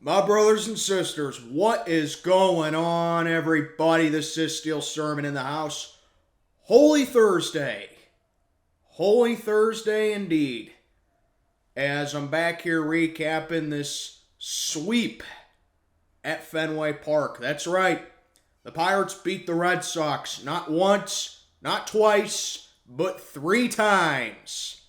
My brothers and sisters, what is going on, everybody? This is Steel Sermon in the house. Holy Thursday. Holy Thursday indeed. As I'm back here recapping this sweep at Fenway Park. That's right. The Pirates beat the Red Sox not once, not twice, but 3 times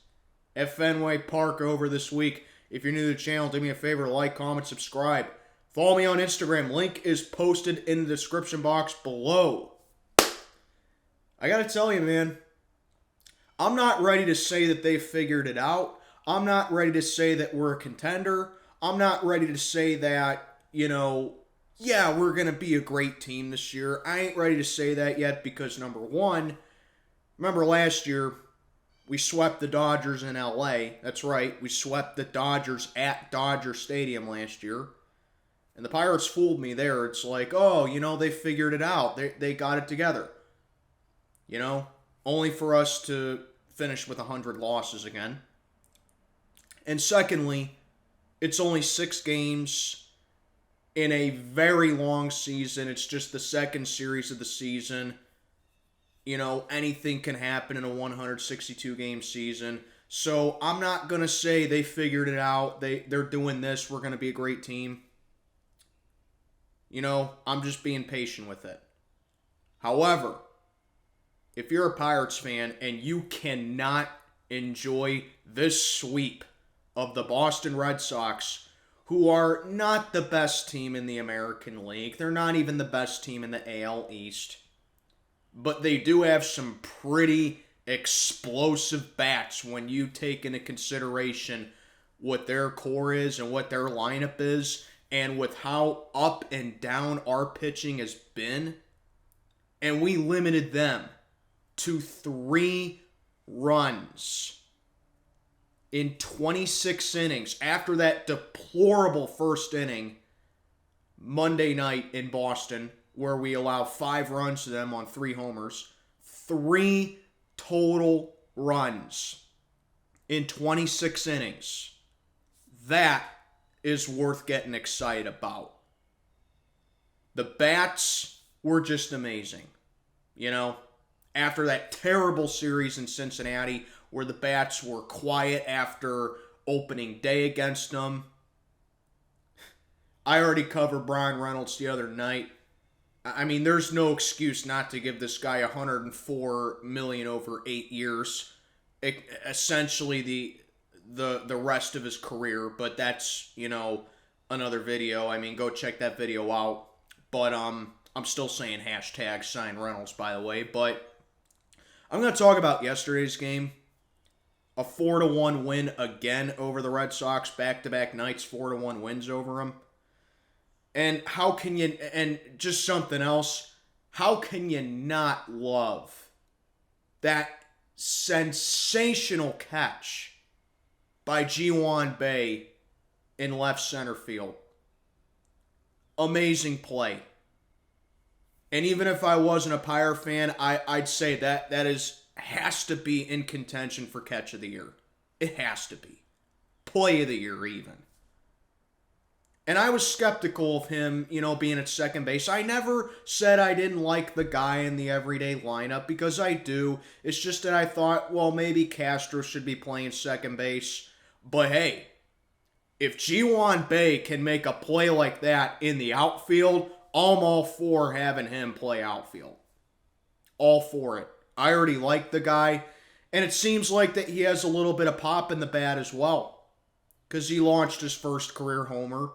at Fenway Park over this week. If you're new to the channel, do me a favor, like, comment, subscribe. Follow me on Instagram. Link is posted in the description box below. I gotta tell you, man, I'm not ready to say that they figured it out. I'm not ready to say that we're a contender. I'm not ready to say that, we're going to be a great team this year. I ain't ready to say that yet because, number one, remember last year, we swept the Dodgers in LA. That's right. We swept the Dodgers at Dodger Stadium last year. And the Pirates fooled me there. It's like, they figured it out. They got it together. Only for us to finish with 100 losses again. And secondly, it's only 6 games in a very long season. It's just the second series of the season. Anything can happen in a 162-game season. So I'm not going to say they figured it out. They're doing this. We're going to be a great team. I'm just being patient with it. However, if you're a Pirates fan and you cannot enjoy this sweep of the Boston Red Sox, who are not the best team in the American League, they're not even the best team in the AL East, but they do have some pretty explosive bats when you take into consideration what their core is and what their lineup is, and with how up and down our pitching has been. And we limited them to 3 runs in 26 innings after that deplorable first inning Monday night in Boston, where we allow 5 runs to them on 3 homers. 3 total runs in 26 innings. That is worth getting excited about. The bats were just amazing. After that terrible series in Cincinnati, where the bats were quiet after opening day against them. I already covered Bryan Reynolds the other night. I mean, there's no excuse not to give this guy $104 million over 8 years, essentially the rest of his career. But that's another video. I mean, go check that video out. But I'm still saying hashtag sign Reynolds, by the way. But I'm going to talk about yesterday's game. A 4-1 win again over the Red Sox. Back-to-back nights, 4-1 wins over them. And how can you, and just something else, how can you not love that sensational catch by Ji-hwan Bae in left center field? Amazing play. And even if I wasn't a Pirate fan, I'd say that has to be in contention for catch of the year. It has to be. Play of the year even. And I was skeptical of him, being at second base. I never said I didn't like the guy in the everyday lineup, because I do. It's just that I thought, well, maybe Castro should be playing second base. But hey, if Ji-hwan Bae can make a play like that in the outfield, I'm all for having him play outfield. All for it. I already like the guy. And it seems like that he has a little bit of pop in the bat as well, because he launched his first career homer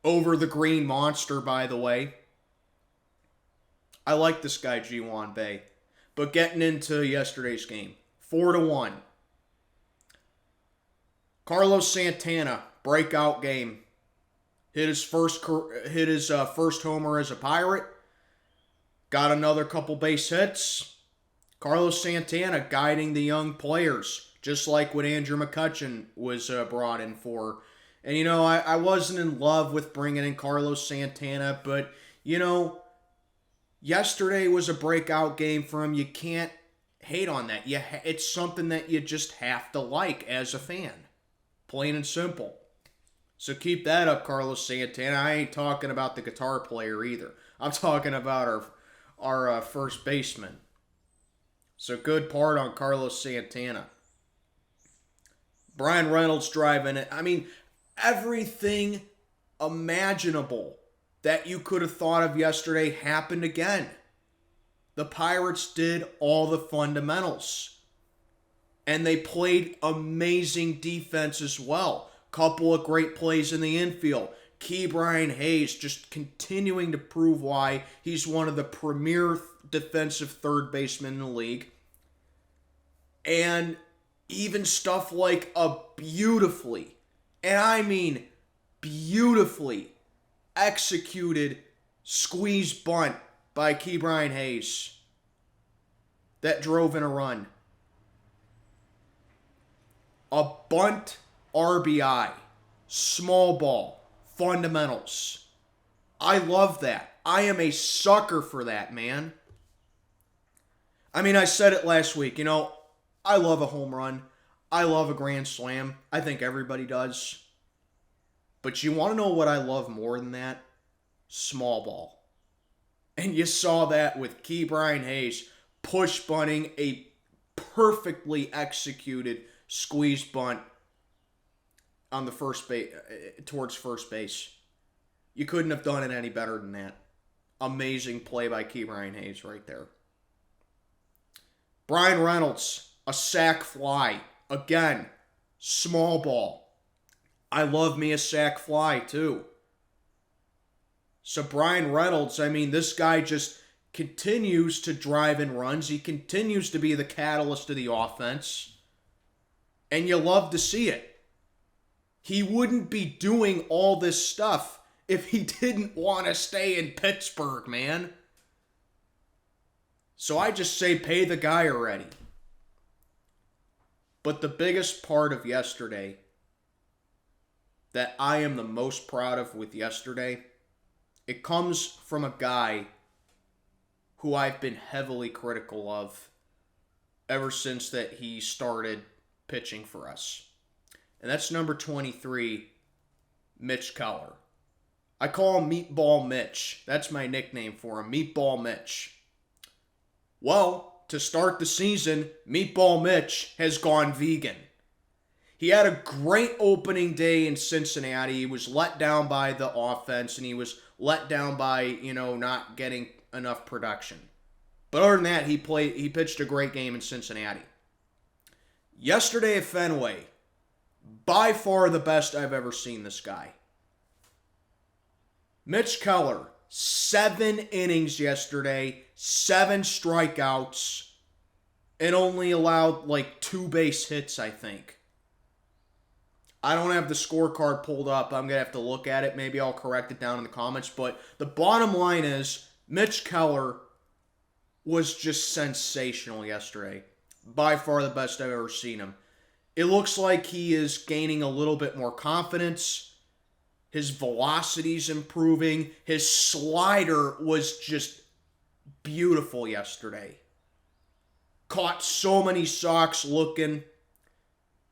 over the Green Monster, by the way. I like this guy, Ji-hwan Bae. But getting into yesterday's game, 4-1. Carlos Santana, breakout game. Hit his first homer as a Pirate. Got another couple base hits. Carlos Santana guiding the young players, just like what Andrew McCutchen was brought in for. And, I wasn't in love with bringing in Carlos Santana, but, yesterday was a breakout game for him. You can't hate on that. It's something that you just have to like as a fan. Plain and simple. So keep that up, Carlos Santana. I ain't talking about the guitar player either. I'm talking about our first baseman. So good part on Carlos Santana. Bryan Reynolds driving it. I mean, everything imaginable that you could have thought of yesterday happened again. The Pirates did all the fundamentals. And they played amazing defense as well. Couple of great plays in the infield. Bryan Hayes just continuing to prove why he's one of the premier defensive third basemen in the league. And even stuff like a beautifully, and I mean beautifully, executed squeeze bunt by Bryan Hayes that drove in a run. A bunt RBI, small ball, fundamentals. I love that. I am a sucker for that, man. I mean, I said it last week, I love a home run. I love a grand slam. I think everybody does. But you want to know what I love more than that? Small ball. And you saw that with Bryan Hayes push bunting a perfectly executed squeeze bunt on the first base, towards first base. You couldn't have done it any better than that. Amazing play by Bryan Hayes right there. Bryan Reynolds, a sac fly. Again, small ball. I love me a sac fly too. So Bryan Reynolds, I mean, this guy just continues to drive in runs. He continues to be the catalyst of the offense. And you love to see it. He wouldn't be doing all this stuff if he didn't want to stay in Pittsburgh, man. So I just say pay the guy already. But the biggest part of yesterday that I am the most proud of with yesterday, it comes from a guy who I've been heavily critical of ever since that he started pitching for us. And that's number 23, Mitch Keller. I call him Meatball Mitch. That's my nickname for him, Meatball Mitch. Well, to start the season, Meatball Mitch has gone vegan. He had a great opening day in Cincinnati. He was let down by the offense, and he was let down by, not getting enough production. But other than that, he pitched a great game in Cincinnati. Yesterday at Fenway, by far the best I've ever seen this guy. Mitch Keller, 7 innings yesterday, 7 strikeouts, and only allowed 2 base hits, I think. I don't have the scorecard pulled up. I'm going to have to look at it. Maybe I'll correct it down in the comments. But the bottom line is, Mitch Keller was just sensational yesterday. By far the best I've ever seen him. It looks like he is gaining a little bit more confidence. His velocity's improving. His slider was just beautiful yesterday. Caught so many Sox looking.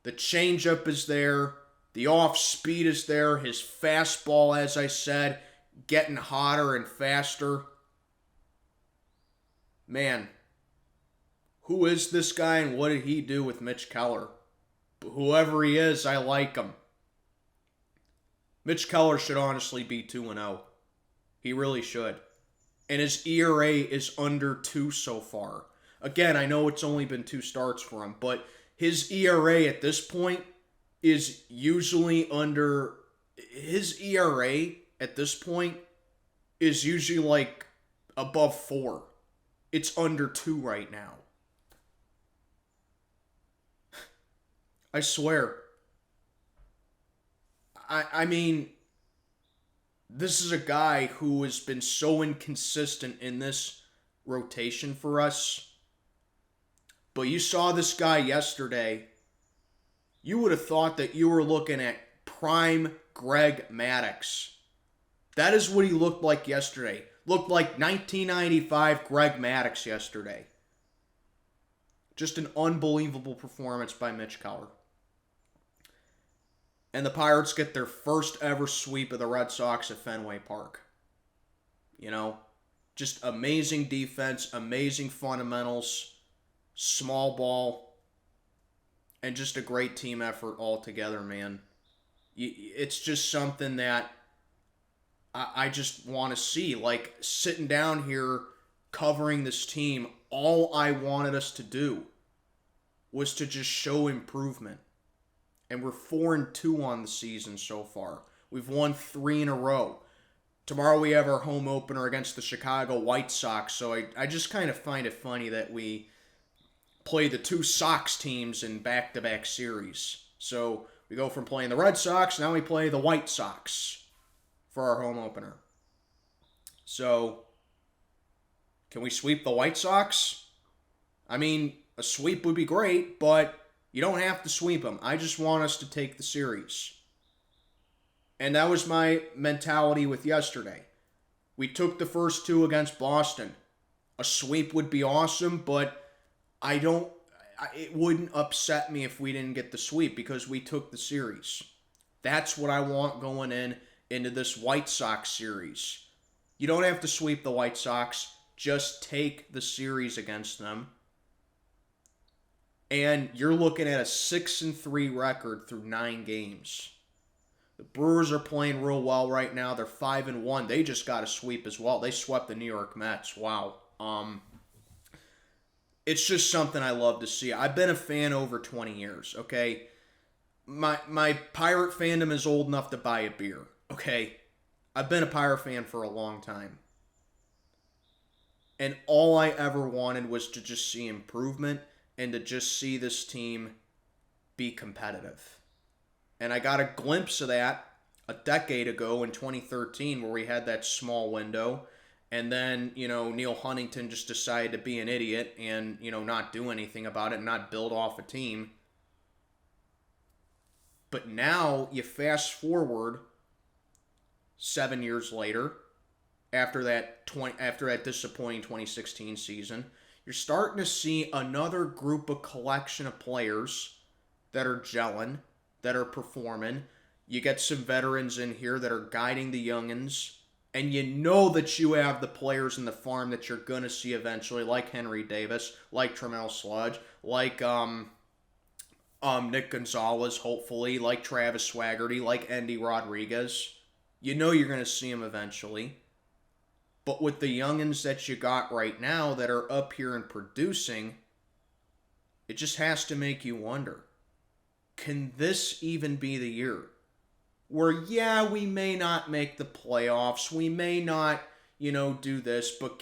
The changeup is there. The off speed is there. His fastball, as I said, getting hotter and faster. Man, who is this guy and what did he do with Mitch Keller? Whoever he is, I like him. Mitch Keller should honestly be 2-0. He really should. And his ERA is under 2 so far. Again, I know it's only been 2 starts for him, but his ERA at this point is usually under... His ERA at this point is usually above 4. It's under 2 right now. I swear. I mean, this is a guy who has been so inconsistent in this rotation for us. But you saw this guy yesterday. You would have thought that you were looking at prime Greg Maddux. That is what he looked like yesterday. Looked like 1995 Greg Maddux yesterday. Just an unbelievable performance by Mitch Keller. And the Pirates get their first ever sweep of the Red Sox at Fenway Park. You know, just amazing defense, amazing fundamentals, small ball, and just a great team effort altogether, man. It's just something that I just want to see. Like, sitting down here covering this team, all I wanted us to do was to just show improvement. And we're 4-2 on the season so far. We've won 3 in a row. Tomorrow we have our home opener against the Chicago White Sox. So I just kind of find it funny that we play the 2 Sox teams in back-to-back series. So we go from playing the Red Sox, now we play the White Sox for our home opener. So, can we sweep the White Sox? I mean, a sweep would be great, but you don't have to sweep them. I just want us to take the series. And that was my mentality with yesterday. We took the first 2 against Boston. A sweep would be awesome, but it wouldn't upset me if we didn't get the sweep because we took the series. That's what I want going into this White Sox series. You don't have to sweep the White Sox. Just take the series against them. And you're looking at a 6-3 record through 9 games. The Brewers are playing real well right now. They're 5-1. They just got a sweep as well. They swept the New York Mets. Wow. It's just something I love to see. I've been a fan over 20 years, okay? My Pirate fandom is old enough to buy a beer, okay? I've been a Pirate fan for a long time. And all I ever wanted was to just see improvement and to just see this team be competitive. And I got a glimpse of that a decade ago in 2013 where we had that small window. And then, Neil Huntington just decided to be an idiot and, not do anything about it and not build off a team. But now you fast forward 7 years later, after that disappointing 2016 season, you're starting to see another group of collection of players that are gelling, that are performing. You get some veterans in here that are guiding the youngins. And you know that you have the players in the farm that you're going to see eventually, like Henry Davis, like Tremel Sludge, like Nick Gonzalez, hopefully, like Travis Swaggerty, like Endy Rodriguez. You know you're going to see them eventually. But with the youngins that you got right now that are up here and producing, it just has to make you wonder, can this even be the year? Where, yeah, we may not make the playoffs, we may not, do this, but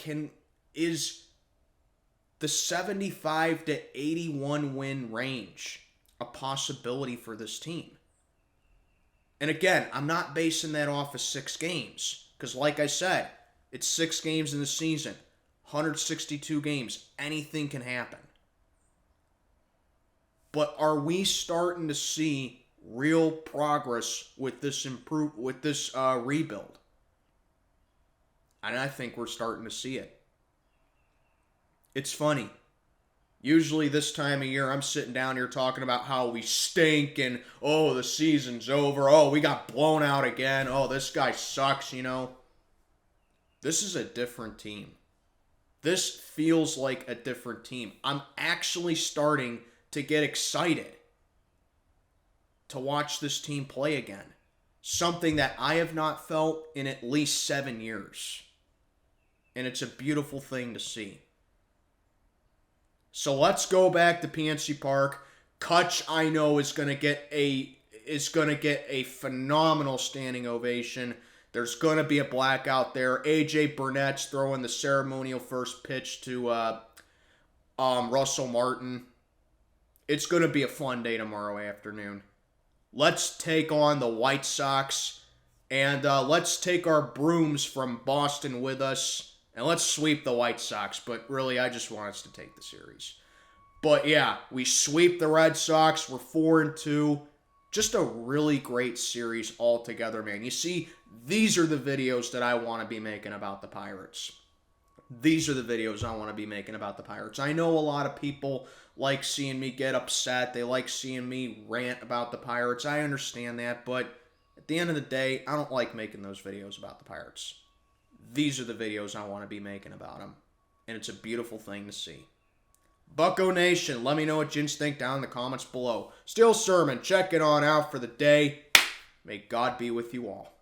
is the 75 to 81 win range a possibility for this team? And again, I'm not basing that off of 6 games, because like I said, it's 6 games in the season, 162 games, anything can happen. But are we starting to see real progress with this rebuild? And I think we're starting to see it. It's funny. Usually this time of year, I'm sitting down here talking about how we stink and, the season's over. We got blown out again. This guy sucks, This is a different team. This feels like a different team. I'm actually starting to get excited to watch this team play again. Something that I have not felt in at least 7 years. And it's a beautiful thing to see. So let's go back to PNC Park. Kutch, I know, is going to get a phenomenal standing ovation. There's going to be a blackout there. AJ Burnett's throwing the ceremonial first pitch to Russell Martin. It's going to be a fun day tomorrow afternoon. Let's take on the White Sox, and let's take our brooms from Boston with us, and let's sweep the White Sox. But really, I just want us to take the series. But yeah, we sweep the Red Sox. We're 4-2. Just a really great series altogether, man. You see, these are the videos that I want to be making about the Pirates. These are the videos I want to be making about the Pirates. I know a lot of people like seeing me get upset. They like seeing me rant about the Pirates. I understand that, but at the end of the day, I don't like making those videos about the Pirates. These are the videos I want to be making about them, and it's a beautiful thing to see. Bucko Nation, let me know what you think down in the comments below. Still Sermon, check it on out for the day. May God be with you all.